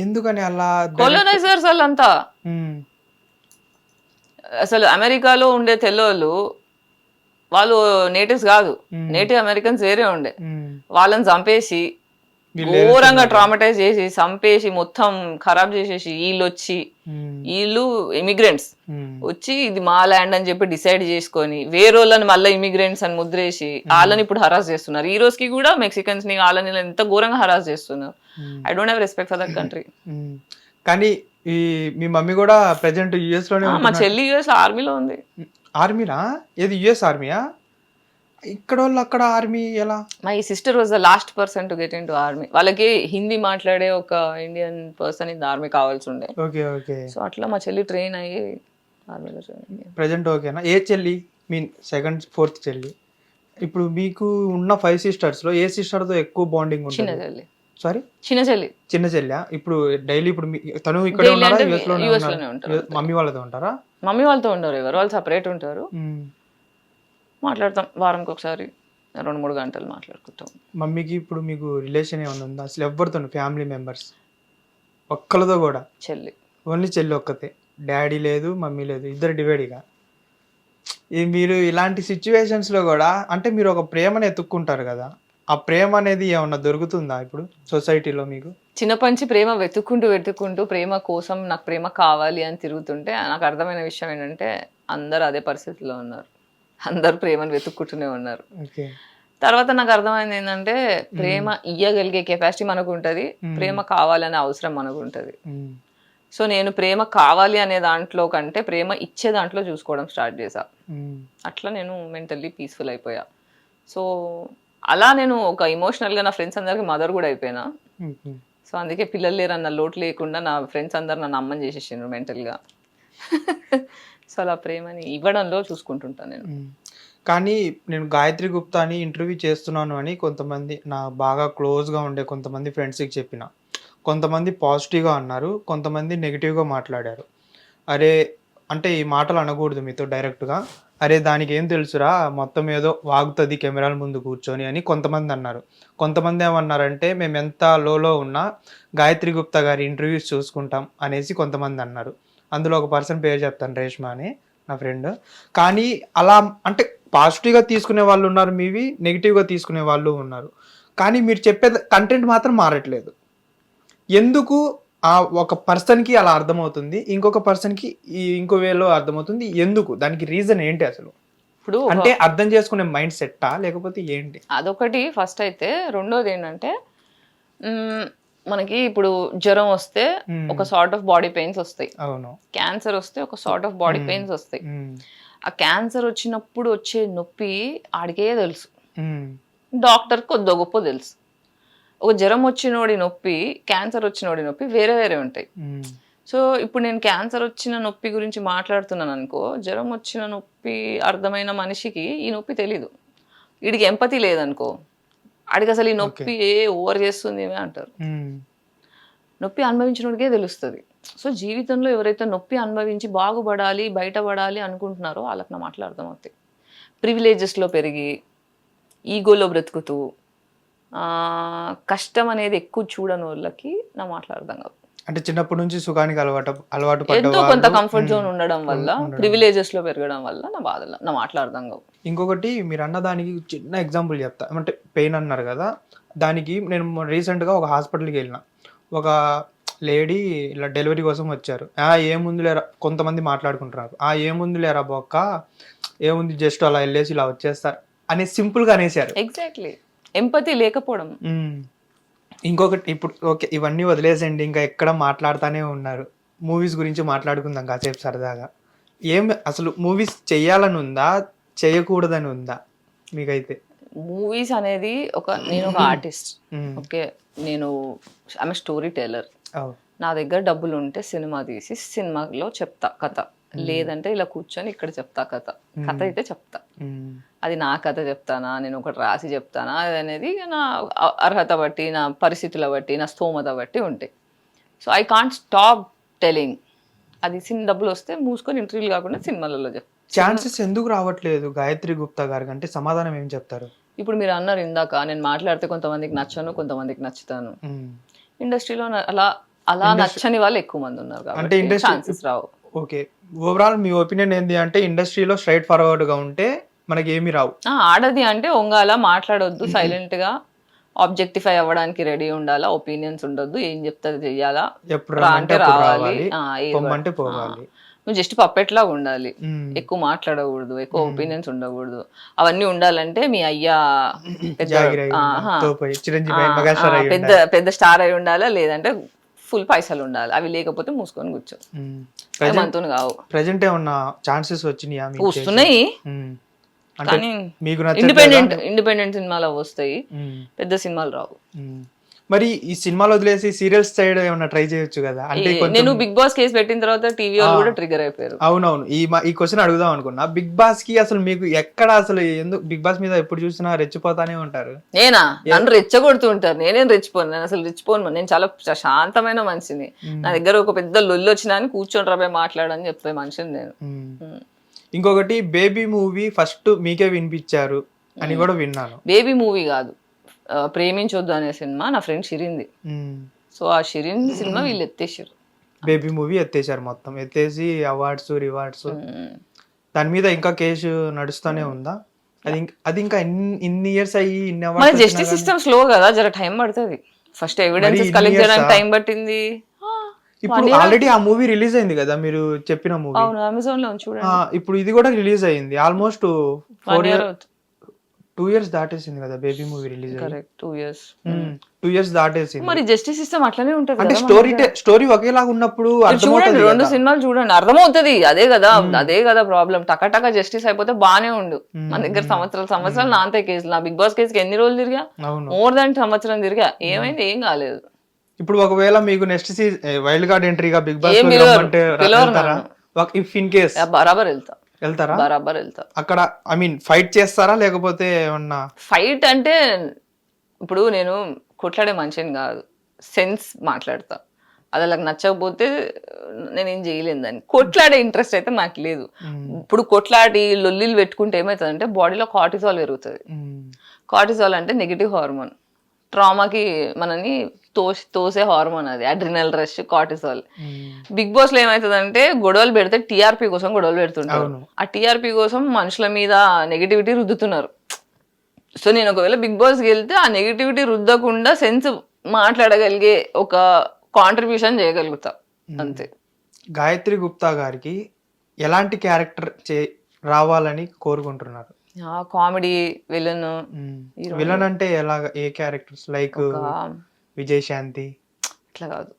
ఎందుకని అలా?
కొలోనైజర్స్ వాళ్ళంతా అసలు అమెరికాలో ఉండే తెల్లోళ్ళు వాళ్ళు నేటివ్స్ కాదు, నేటివ్ అమెరికన్స్ వేరే ఉండే. వాళ్ళని చంపేసి ఘోరంగా ట్రామటైజ్ చేసి చంపేసి మొత్తం ఖరాబ్ చేసేసి వీళ్ళు ఇమిగ్రెంట్స్ వచ్చి ఇది మా ల్యాండ్ అని చెప్పి డిసైడ్ చేసుకొని వేరేళ్ళని మళ్ళీ ఇమిగ్రెంట్స్ అని ముద్రేసి వాళ్ళని ఇప్పుడు హరాస్ చేస్తున్నారు. ఈ రోజుకి కూడా మెక్సికన్స్ ని వాళ్ళని ఎంత ఘోరంగా హరాస్ చేస్తున్నారు. I don't have respect for that country.
కానీ ఈ మీ మమ్మీ కూడా ప్రెసెంట్ యుఎస్ లోనే
మా చెల్లి యుఎస్ ఆర్మీలో ఉంది.
ఆర్మీనా? ఏది యుఎస్ ఆర్మీయా? ఇక్కడ వాళ్ళు అక్కడ ఆర్మీ ఎలా?
My sister was the last person to get in to army. వాళ్ళకి హిందీ మాట్లాడే ఒక ఇండియన్ పర్సన్ ఇన్ ఆర్మీ కావాల్సి ఉండే.
Okay okay.
సో అట్లా మా చెల్లి ట్రైన్ అయ్యి ఆర్మీలో జాయిన్.
ప్రెసెంట్ ఓకేనా? ఏ చెల్లి? మీన్ సెకండ్ ఫోర్త్ చెల్లి. ఇప్పుడు మీకు ఉన్న 5 sisters లో ఏ సిస్టర్ తో ఎక్కువ బాండింగ్ ఉంటుంది?
చిన్న చెల్లి.
సారీ,
చిన్న చెల్లి.
చిన్న చెల్లి. ఇప్పుడు డైలీ ఇప్పుడు తను ఇక్కడే ఉన్నారా? యుఎస్ లోనే
ఉంటారు.
మమ్మీ వాళ్ళతో ఉంటారా?
మమ్మీ వాళ్ళతో ఉండరు, ఎవరు వాళ్ళు సపరేట్ ఉంటారు. మాట్లాడతాం వారంకి ఒకసారి 2-3 గంటలు మాట్లాడుకుంటాం.
మమ్మీకి ఇప్పుడు మీకు రిలేషన్ ఏమైనా ఉందా అసలు? ఎవరితో? ఫ్యామిలీ మెంబర్స్ ఒక్కలతో కూడా?
చెల్లి,
ఓన్లీ చెల్లి ఒక్కతే, డాడీ లేదు మమ్మీ లేదు, ఇద్దరు డివైడ్గా. మీరు ఇలాంటి సిచ్యువేషన్స్లో కూడా అంటే మీరు ఒక ప్రేమను ఎత్తుక్కుంటారు కదా, ఆ ప్రేమ అనేది ఏమన్నా దొరుకుతుందా ఇప్పుడు సొసైటీలో మీకు?
చిన్నపంచి ప్రేమ వెతుక్కుంటూ ప్రేమ కోసం నాకు ప్రేమ కావాలి అని తిరుగుతుంటే నాకు అర్థమైన విషయం ఏంటంటే అందరు అదే పరిస్థితిలో ఉన్నారు, అందరు ప్రేమను వెతుక్కుంటూనే ఉన్నారు. తర్వాత నాకు అర్థమైంది ఏంటంటే ప్రేమ ఇయ్యగలిగే కెపాసిటీ మనకు ఉంటుంది, ప్రేమ కావాలనే అవసరం మనకు ఉంటుంది. సో నేను ప్రేమ కావాలి అనే దాంట్లో కంటే ప్రేమ ఇచ్చే దాంట్లో చూసుకోవడం స్టార్ట్ చేశా. అట్లా నేను మెంటల్లీ పీస్ఫుల్ అయిపోయా. సో అలా నేను ఒక ఎమోషనల్గా నా ఫ్రెండ్స్ అందరికి మదర్ కూడా అయిపోయినా. సో అందుకే పిల్లలు లేరన్న లోటు లేకుండా నా ఫ్రెండ్స్ అందరు నన్ను అమ్మని చేసేసిండ్రు మెంటల్గా. సో అలా ప్రేమని ఇవ్వడంలో చూసుకుంటుంటాను నేను.
కానీ నేను గాయత్రి గుప్తా అని ఇంటర్వ్యూ చేస్తున్నాను అని కొంతమంది నా బాగా క్లోజ్గా ఉండే కొంతమంది ఫ్రెండ్స్కి చెప్పిన. కొంతమంది పాజిటివ్గా అన్నారు, కొంతమంది నెగిటివ్గా మాట్లాడారు. అరే అంటే ఈ మాటలు అనకూడదు మీతో డైరెక్ట్గా, అరే దానికి ఏం తెలుసురా మొత్తం ఏదో వాగుతుంది కెమెరాల ముందు కూర్చొని అని కొంతమంది అన్నారు. కొంతమంది ఏమన్నారంటే మేము ఎంత లోలో ఉన్నా గాయత్రి గుప్తా గారి ఇంటర్వ్యూస్ చూసుకుంటాం అనేసి కొంతమంది అన్నారు. అందులో ఒక పర్సన్ పేరు చెప్తాను, రేష్మా అని నా ఫ్రెండ్. కానీ అలా అంటే పాజిటివ్గా తీసుకునే వాళ్ళు ఉన్నారు, మీవి నెగిటివ్గా తీసుకునే వాళ్ళు ఉన్నారు. కానీ మీరు చెప్పే కంటెంట్ మాత్రం మారట్లేదు. ఎందుకు? ఆ ఒక పర్సన్కి అలా అర్థమవుతుంది, ఇంకొక పర్సన్కి ఇంకో వేలో అర్థమవుతుంది. ఎందుకు? దానికి రీజన్ ఏంటి అసలు?
ఇప్పుడు
అంటే అర్థం చేసుకునే మైండ్ సెట్టా లేకపోతే ఏంటి?
అదొకటి ఫస్ట్ అయితే. రెండోది ఏంటంటే మనకి ఇప్పుడు జ్వరం వస్తే ఒక సార్ట్ ఆఫ్ బాడీ పెయిన్స్ వస్తాయి.
అవును.
క్యాన్సర్ వస్తే ఒక సార్ట్ ఆఫ్ బాడీ పెయిన్స్ వస్తాయి. ఆ క్యాన్సర్ వచ్చినప్పుడు వచ్చే నొప్పి ఆడికే తెలుసు, డాక్టర్ కొద్ది గొప్ప తెలుసు. ఒక జ్వరం వచ్చినోడి నొప్పి, క్యాన్సర్ వచ్చినోడి నొప్పి వేరే వేరే ఉంటాయి. సో ఇప్పుడు నేను క్యాన్సర్ వచ్చిన నొప్పి గురించి మాట్లాడుతున్నాను అనుకో, జ్వరం వచ్చిన నొప్పి అర్థమైన మనిషికి ఈ నొప్పి తెలీదు. వీడికి ఎంపతి లేదనుకో, ఆడికి అసలు ఈ నొప్పి ఓవర్ చేస్తుంది ఏమే అంటారు. నొప్పి అనుభవించినోడికే తెలుస్తుంది. సో జీవితంలో ఎవరైతే నొప్పి అనుభవించి బాగుపడాలి, బయటపడాలి అనుకుంటున్నారో వాళ్ళకి నా మాటలు అర్థమవుతాయి. ప్రివిలేజెస్లో పెరిగి ఈగోలో బ్రతుకుతూ కష్టం అనేది ఎక్కువ చూడని వాళ్ళకి నా మాటలు అర్థం కావు.
అంటే చిన్నప్పటి నుంచి సుఖానికి అలవాటు
ఎంతో కొంత కంఫర్ట్ జోన్ ఉండడం వల్ల, ప్రివిలేజెస్ లో పెరగడం వల్ల నా మాటలు అర్థం కావు.
ఇంకొకటి మీరు అన్న దానికి చిన్న ఎగ్జాంపుల్ చెప్తా. అంటే పెయిన్ అన్నారు కదా, దానికి నేను రీసెంట్గా ఒక హాస్పిటల్కి వెళ్ళిన. ఒక లేడీ ఇలా డెలివరీ కోసం వచ్చారు. ఏముంది లేరా, కొంతమంది మాట్లాడుకుంటున్నారు, ఏముంది లేరా బొక్క, ఏముంది జస్ట్ అలా వెళ్ళేసి ఇలా వచ్చేస్తారు అని సింపుల్గా అనేసారు.
ఎగ్జాక్ట్లీ, ఎంపతి లేకపోవడం.
ఇంకొకటి, ఇప్పుడు ఓకే ఇవన్నీ వదిలేసండి, ఇంకా ఎక్కడ మాట్లాడుతూనే ఉన్నారు. మూవీస్ గురించి మాట్లాడుకుందాం కాసేపు సరదాగా. ఏం అసలు మూవీస్ చెయ్యాలని ఉందా, చేయకూడదని ఉందా మీకైతే?
మూవీస్ అనేది నేను ఒక ఆర్టిస్ట్. ఓకే, నేను ఆమె స్టోరీ టెల్లర్. నా దగ్గర డబ్బులు ఉంటే సినిమా తీసి సినిమాలో చెప్తా కథ, లేదంటే ఇలా కూర్చొని ఇక్కడ చెప్తా కథ. కథ అయితే చెప్తా, అది నా కథ చెప్తానా, నేను ఒకటి రాసి చెప్తానా అనేది నా అర్హత బట్టి, నా పరిస్థితుల బట్టి, నా స్తోమత బట్టి ఉంటాయి. So I can't stop telling. అది డబ్బులు వస్తే మూసుకొని ఇంటర్వ్యూలు కాకుండా సినిమాలలో చెప్తాను.
ఛాన్సెస్ ఎందుకు రావట్లేదు గాయత్రి గుప్తా గారికి అంటే సమాధానం ఏం చెప్తారు?
ఇప్పుడు మీరు అన్నారు ఇందాక, నేను మాట్లాడితే కొంతమందికి నచ్చను, కొంతమందికి నచ్చుతాను. ఇండస్ట్రీలో అలా నచ్చని వాళ్ళు ఎక్కువ మంది ఉన్నారు కాబట్టి ఛాన్సెస్ రావు.
ఓకే. ఓవరాల్ మీ ఒపీనియన్ ఏంది అంటే ఇండస్ట్రీలో స్ట్రైట్ ఫార్వర్డ్‌గా ఉంటే మనకి ఏమి రావు.
ఆడది అంటే ఒంగాల మాట్లాడొద్దు, సైలెంట్ గా ఆబ్జెక్టిఫై అవ్వడానికి రెడీ ఉండాలా, ఒపీనియన్స్ ఉండొద్దు, ఏం చెప్తే జెయ్యాలా,
ఎప్పుడు
రా
రమ్మంటే
అంటే
అప్పుడు
రావాలి,
రావాలి.
ఏది
పొమ్మంటే పోవాలి.
నువ్వు జస్ట్ పప్పెట్లా ఉండాలి,
హ్మ్.
ఎక్కువ మాట్లాడకూడదు, ఎక్కువ ఒపీనియన్స్ ఉండకూడదు. అవన్నీ ఉండాలంటే మీ అయ్యా పెద్ద
జాగిర్ అయి ఉండాలి.
ఆహా,
తోపై చిరంజీవి అయి, మెగాస్టార్ అయి
పెద్ద
ఉండాలి.
పెద్ద స్టార్ అయి ఉండాలా, లేదంటే ఫుల్ పైసలు ఉండాలి. అవి లేకపోతే మూసుకొని కూర్చో, అవి మనతో కావు.
ప్రెజెంట్ ఏమన్నా ఛాన్సెస్ వచ్చినాయా మీకు చేసే?
వస్తున్నాయి
అంటే
కానీ
మీకు నచ్చట్లేదా?
ఇండిపెండెంట్ సినిమాలు వస్తాయి,
మ్మ్.
పెద్ద సినిమాలు రావు.
మ్మ్. మరి ఈ సినిమాలు వదిలేసి సీరియల్స్ సైడ్ ఏమన్నా ట్రై చేయొచ్చు కదా? అంటే కొంచెం
నేను బిగ్ బాస్ కేసు పెట్టిన తర్వాత టీవీ వాళ్ళు కూడా ట్రిగర్ అయిపోయారు.
అవునవును. ఈ క్వశ్చన్ అడుగుదాం అనుకున్నా. బిగ్ బాస్ కి అసలు మీకు ఎక్కడ అసలు ఎందుకు బిగ్ బాస్ మీద ఎప్పుడు చూసినా రెచ్చిపోతానే ఉంటారు?
నేనా? నన్ను రెచ్చగొడుతూ ఉంటారు. నేనేం రెచ్చిపోను, నేను అసలు రెచ్చిపోను. నేను చాలా శాంతమైన మనిషిని. నా దగ్గర ఒక పెద్ద లొల్లి వచ్చినా అని కూర్చొని రాబోయే మాట్లాడని చెప్పే మనిషిని నేను.
ఇంకొకటి బేబీ మూవీ ఫస్ట్ మీకే వినిపించారు అని కూడా విన్నాను.
బేబీ మూవీ కాదు, ప్రేమించొద్దు అనే సినిమా నా ఫ్రెండ్ షిరిన్ది. సో ఆ షిరిన్ సినిమా వీళ్ళు ఎత్తేసారు.
బేబీ మూవీ ఎత్తేసారు, మొత్తం ఎత్తేసి అవార్డ్స్ రివార్డ్స్. దాని మీద ఇంకా కేసు నడుస్తూనే ఉందా? అది ఇంకా ఇన్ని ఇయర్స్ అయ్యి ఇన్ని
మన
అవార్డ్స్
జస్టిస్ సిస్టమ్ స్లో కదా, జర టైం పడుతుంది. ఫస్ట్ ఎవిడెన్సెస్ కలెక్ట్ చేయడానికి టైం పట్టింది.
ఇప్పుడు ఆల్రెడీ ఆ మూవీ రిలీజ్ అయింది కదా, మీరు చెప్పిన మూవీ.
అవును, అమెజాన్ లో చూడండి.
ఇప్పుడు ఇది కూడా రిలీజ్ అయింది. ఆల్మోస్ట్ 2 years దాటేసింది కదా బేబీ మూవీ రిలీజ్ అయ్యి.
Correct, 2 years.
2 years దాటేసింది.
మరి జస్టిస్ సిస్టమ్ అట్లనే ఉంటది
అంటే
కదా.
స్టోరీ ఒకేలాగా ఉన్నప్పుడు
చూడండి, 2 సినిమాలు చూడండి, అర్థమవుతుంది. అదే కదా ప్రాబ్లం. టకా జస్టిస్ అయిపోతే బానే ఉండు. మన దగ్గర సంవత్సరాలు నాంతే కేసులు. నా బిగ్ బాస్ కేసుకి ఎన్ని రోజులు తిరిగా? మోర్ దాన్ సంవత్సరం తిరిగా. ఏమైంది? ఏం కాలేదు.
ఇప్పుడు ఒకవేళ మీకు నెక్స్ట్ వైల్డ్ కార్డ్ ఎంట్రీగా Bigg Boss if in case
బరాబర్
వెళ్తారా?
బరాబర్ వెళ్తా.
అక్కడ ఐ మీన్ ఫైట్ చేస్తారా లేకపోతే ఏమన్నా?
ఫైట్ అంటే ఇప్పుడు నేను కొట్లాడే మనిషిని కాదు, సెన్స్ మాట్లాడతా. అది అలా నచ్చకపోతే నేనేం చేయలేను. దాన్ని కొట్లాడే ఇంట్రెస్ట్ అయితే నాకు లేదు. ఇప్పుడు కొట్లాడి లొల్లిలు పెట్టుకుంటే ఏమవుతుందంటే బాడీలో కార్టిజాల్ పెరుగుతుంది. కార్టిజాల్ అంటే నెగిటివ్ హార్మోన్, ట్రామాకి మనని తోసే హార్మోన్. అది adrenal rush, cortisol. Big boss లో ఏమవుతుందంటే గొడవలు పెడితే టీఆర్పీ కోసం గొడవలు పెడుతుంటారు. ఆ టీఆర్పీ కోసం మనుషుల మీద నెగిటివిటీ రుద్దుతున్నారు. సో నేను ఒకవేళ బిగ్ బాస్కి వెళ్తే ఆ నెగిటివిటీ రుద్దకుండా సెన్స్ మాట్లాడగలిగే ఒక కాంట్రిబ్యూషన్ చేయగలుగుతా, అంతే.
గాయత్రి గుప్తా గారికి ఎలాంటి క్యారెక్టర్ రావాలని కోరుకుంటున్నారు?
Comedy villain.
విలన్ అంటే ఎలాగా? ఏ క్యారెక్టర్స్? లైక్ విజయశాంతి
ఇట్లా కాదు,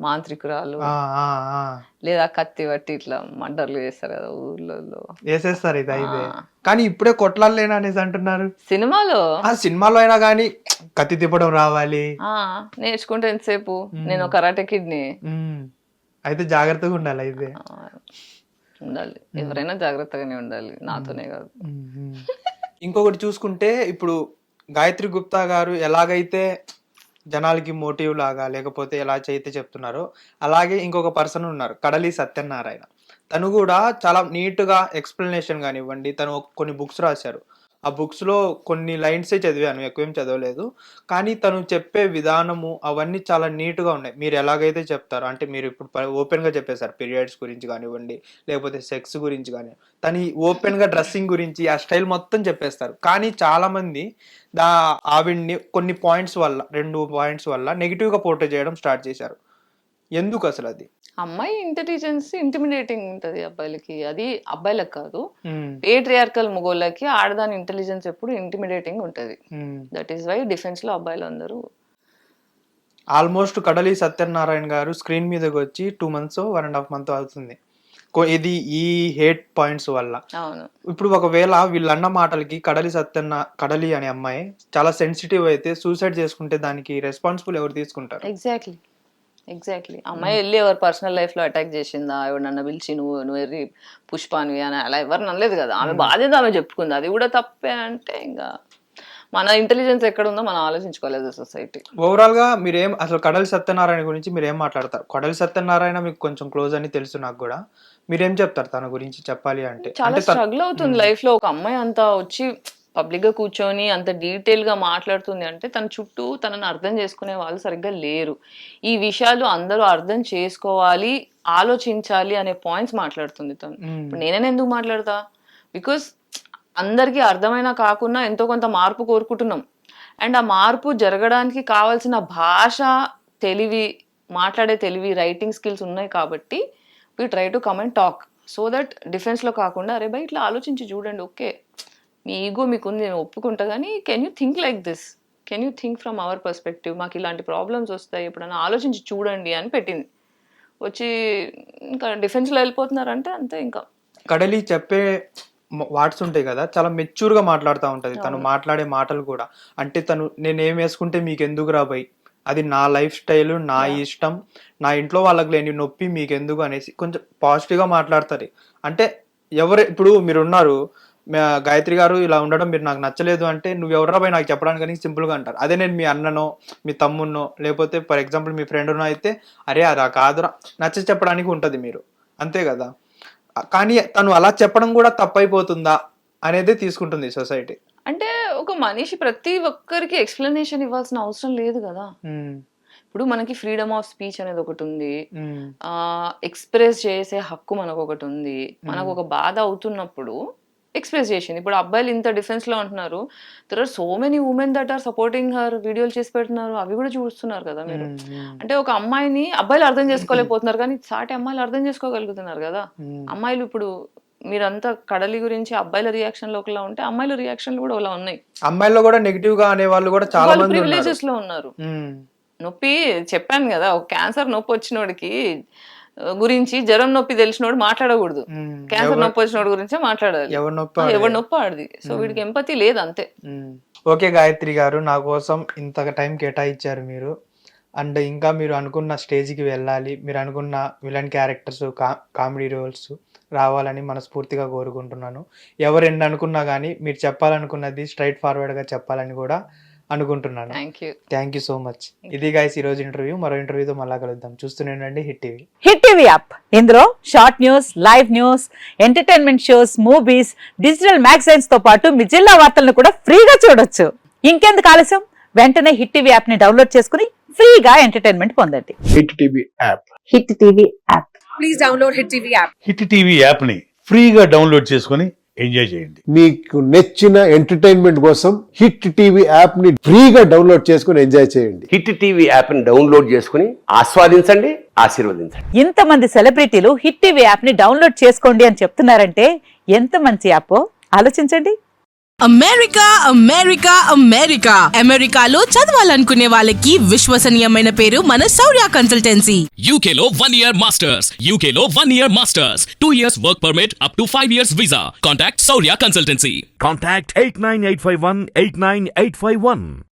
మాంత్రికురాలు లేదా కత్తి బట్టి ఇట్లా మర్డర్లు చేస్తారు కదా ఊర్లలో,
వేసేస్తారు. ఇది అయితే కానీ ఇప్పుడే కొట్లాడలేనా అనేసి అంటున్నారు. సినిమాలో అయినా కానీ కత్తి తిప్పడం రావాలి.
నేర్చుకుంటే ఎంతసేపు? నేను కరాటే కిడ్ని.
అయితే జాగ్రత్తగా ఉండాలి. అయితే
ఉండాలి, ఎవరైనా జాగ్రత్తగానే ఉండాలి, నాతోనే కాదు.
ఇంకొకటి చూసుకుంటే ఇప్పుడు గాయత్రి గుప్తా గారు ఎలాగైతే జనాలకి మోటివ్ లాగా లేకపోతే ఎలా అయితే చెప్తున్నారో అలాగే ఇంకొక పర్సన్ ఉన్నారు, కడలి సత్యనారాయణ. తను కూడా చాలా నీట్గా ఎక్స్ప్లెనేషన్ కానివ్వండి, తను కొన్ని బుక్స్ రాశారు. ఆ బుక్స్లో కొన్ని లైన్సే చదివాను, ఎక్కువేం చదవలేదు. కానీ తను చెప్పే విధానము అవన్నీ చాలా నీట్గా ఉన్నాయి. మీరు ఎలాగైతే చెప్తారో, అంటే మీరు ఇప్పుడు ఓపెన్గా చెప్పేశారు పీరియడ్స్ గురించి కానివ్వండి, లేకపోతే సెక్స్ గురించి కానీ, తను ఓపెన్గా డ్రెస్సింగ్ గురించి ఆ స్టైల్ మొత్తం చెప్పేస్తారు. కానీ చాలామంది ఆవిడ్ని కొన్ని పాయింట్స్ వల్ల 2 పాయింట్స్ వల్ల నెగిటివ్గా పోర్ట్రే చేయడం స్టార్ట్ చేశారు. ఎందుకు అసలు? అది
అమ్మాయి ఇంటెలిజెన్స్ ఇంటిమిడేటింగ్ ఉంటది అబ్బాయిలకి, అది అబ్బాయిలకు కాదు. పేట్రియార్కల్ మొగోళ్ళకి ఆడదాని ఇంటెలిజెన్స్ ఎప్పుడు ఇంటిమిడేటింగ్ ఉంటది. దట్ ఈస్ వై డిఫెన్స్ లో అబ్బాయిలు అందరూ.
ఆల్మోస్ట్ కడలి సత్యనారాయణ గారు స్క్రీన్ మీదకి వచ్చి 2 months 1.5 months అవుతుంది. ఇది ఈ హేట్ పాయింట్స్ వల్ల. ఇప్పుడు ఒకవేళ వీళ్ళన్న మాటలకి కడలి అనే అమ్మాయి చాలా సెన్సిటివ్ అయితే సూసైడ్ చేసుకుంటే దానికి రెస్పాన్సిబుల్ ఎవరు తీసుకుంటారు?
ఎగ్జాక్ట్లీ అమ్మాయి వెళ్ళి ఎవరు పర్సనల్ లైఫ్ లో అటాక్ చేసిందా? ఎవరు నన్ను పిలిచి నువ్వు ఎర్రి పుష్పానివి అని అలా ఎవరు నన్నలేదు కదా. ఆమె బాధ్యత ఆమె చెప్పుకుంది, అది కూడా తప్పే. అంటే ఇంకా మన ఇంటెలిజెన్స్ ఎక్కడ ఉందో మనం ఆలోచించుకోలేదు సొసైటీ.
ఓవరాల్ గా మీరేం అసలు కడలి సత్యనారాయణ గురించి మీరేం మాట్లాడతారు? కడలి సత్యనారాయణ మీకు కొంచెం క్లోజ్ అని తెలుసు నాకు కూడా. మీరేం చెప్తారు తన గురించి చెప్పాలి అంటే?
చాలా స్ట్రగుల్ అవుతుంది లైఫ్ లో. ఒక అమ్మాయి అంతా వచ్చి పబ్లిక్ గా కూర్చొని అంత డీటెయిల్ గా మాట్లాడుతుంది అంటే తన చుట్టూ తనని అర్థం చేసుకునే వాళ్ళు సరిగ్గా లేరు. ఈ విషయాలు అందరూ అర్థం చేసుకోవాలి ఆలోచించాలి అనే పాయింట్స్ మాట్లాడుతుంది తను. ఇప్పుడు నేనే ఎందుకు మాట్లాడతా, బికాస్ అందరికీ అర్థమైనా కాకుండా ఎంతో కొంత మార్పు కోరుకుంటున్నాం. అండ్ ఆ మార్పు జరగడానికి కావాల్సిన భాష, తెలివి, మాట్లాడే తెలివి, రైటింగ్ స్కిల్స్ ఉన్నాయి కాబట్టి we try to come and talk. So that డిఫెన్స్లో కాకుండా అరే బై ఇట్లా ఆలోచించి చూడండి, ఓకే మీ ఈగో మీకుంది నేను ఒప్పుకుంటా, కానీ can you think like this, can you think from our perspective, మాకు ఇలాంటి ప్రాబ్లమ్స్ వస్తాయి ఎప్పుడన్నా ఆలోచించి చూడండి అని పెట్టింది. వచ్చి ఇంకా డిఫెన్స్లో వెళ్ళిపోతున్నారంటే అంతే. ఇంకా
కడలి చెప్పే వాట్స్ ఉంటాయి కదా, చాలా మెచ్యూర్గా మాట్లాడుతూ ఉంటుంది తను. మాట్లాడే మాటలు కూడా అంటే తను నేను ఏం వేసుకుంటే మీకు ఎందుకు రాబోయి, అది నా లైఫ్ స్టైల్, నా ఇష్టం, నా ఇంట్లో వాళ్ళకి లేని నొప్పి మీకు ఎందుకు అనేసి కొంచెం పాజిటివ్గా మాట్లాడతారు. అంటే ఇప్పుడు మీరు ఉన్నారు గాయత్రి గారు ఇలా ఉండడం మీరు నాకు నచ్చలేదు అంటే నువ్వు ఎవరా పోయి నాకు చెప్పడానికి కానీ సింపుల్గా అంటారు. అదే నేను మీ అన్ననో మీ తమ్మున్నో లేకపోతే ఫర్ ఎగ్జాంపుల్ మీ ఫ్రెండ్నో అయితే అరే అదా కాదురా నచ్చ చెప్పడానికి ఉంటుంది మీరు, అంతే కదా. కానీ తను అలా చెప్పడం కూడా తప్పైపోతుందా అనేది తీసుకుంటుంది సొసైటీ.
అంటే ఒక మనిషి ప్రతి ఒక్కరికి ఎక్స్ప్లెనేషన్ ఇవ్వాల్సిన అవసరం లేదు కదా. ఇప్పుడు మనకి ఫ్రీడమ్ ఆఫ్ స్పీచ్ అనేది ఒకటి ఉంది, ఎక్స్ప్రెస్ చేసే హక్కు మనకు ఒకటి ఉంది. మనకు ఒక బాధ అవుతున్నప్పుడు ఎక్స్ప్రెస్ చేసింది. ఇప్పుడు అబ్బాయిలు ఇంత డిఫెన్స్ లో ఉంటున్నారు, there are so many women that are supporting her, వీడియోలు చేసి పెడుతున్నారు, అవి కూడా చూస్తున్నారు కదా మీరు. అంటే ఒక అమ్మాయిని అబ్బాయిలు అర్థం చేసుకోలేకపోతున్నారు కానీ సాటి అమ్మాయిలు అర్థం చేసుకోగలుగుతున్నారు కదా. అమ్మాయిలు ఇప్పుడు మీరంతా కడలి గురించి అబ్బాయిల రియాక్షన్లు ఒకలా ఉంటే అమ్మాయిల రియాక్షన్లు కూడా ఒకలా ఉన్నాయి.
అమ్మాయిలో కూడా నెగిటివ్ గా అనే వాళ్ళు కూడా చాలా మంది
ప్రివిలేజెస్ లో ఉన్నారు. నొప్పి చెప్పాను కదా, ఒక క్యాన్సర్ నొప్పి వచ్చినోడికి గురించి జ్వరం నొప్పి తెలిసినోడు మాట్లాడకూడదు, క్యాన్సర్ నొప్పి వచ్చినోడు గురించే మాట్లాడాలి. ఎవరి నొప్పి ఆడిది. సో వీడికి ఎంపతి లేదు అంతే.
ఓకే గాయత్రి గారు, నా కోసం ఇంత టైం కేటాయించారు మీరు. అండ్ ఇంకా మీరు అనుకున్న స్టేజ్కి వెళ్ళాలి, మీరు అనుకున్న విలన్ క్యారెక్టర్స్, కామెడీ రోల్స్ రావాలని మనస్ఫూర్తిగా కోరుకుంటున్నాను. ఎవరు ఎన్ని అనుకున్నా కానీ మీరు చెప్పాలనుకున్నది స్ట్రైట్ ఫార్వర్డ్గా చెప్పాలని కూడా అనుకుంటున్నాను. Thank you so much. ఇది గైస్ ఈరోజు ఇంటర్వ్యూ. మరో ఇంటర్వ్యూతో మళ్ళా కలుద్దాం. చూస్తూనే ఉండండి hit TV.
Hit TV app, ఇందులో short news, live news, entertainment shows, movies, digital magazines తో పాటు మీ జిల్లా వార్తలను కూడా ఫ్రీగా చూడొచ్చు. ఇంకెందుకు ఆలస్యం, వెంటనే హిట్ టీవీ యాప్ ని డౌన్లోడ్ చేసుకుని ఫ్రీగా ఎంటర్టైన్మెంట్ పొందండి.
Hit TV app.
Hit TV app.
Please download hit TV app.
Hit TV app ని ఫ్రీగా డౌన్లోడ్ చేసుకుని ఎంజాయ్ చేయండి.
మీకు నచ్చిన ఎంటర్టైన్మెంట్ కోసం హిట్ టీవీ యాప్ ని ఫ్రీగా డౌన్లోడ్ చేసుకుని ఎంజాయ్ చేయండి.
హిట్ టీవీ యాప్ ని డౌన్లోడ్ చేసుకుని ఆస్వాదించండి, ఆశీర్వదించండి.
ఇంతమంది సెలబ్రిటీలు హిట్ టీవీ యాప్ ని డౌన్లోడ్ చేసుకోండి అని చెప్తున్నారంటే ఎంత మంచి యాప్ ఆలోచించండి.
అమెరికా అమెరికా అమెరికా అమెరికాలో చదవాలనుకునే వాళ్ళకి విశ్వసనీయమైన పేరు మన శౌర్య కన్సల్టెన్సీ.
UK లో 1 year masters, UK లో 1 year masters, 2 years work permit up to 5 years visa. Contact Saurya Consultancy.
Contact 89851 89851.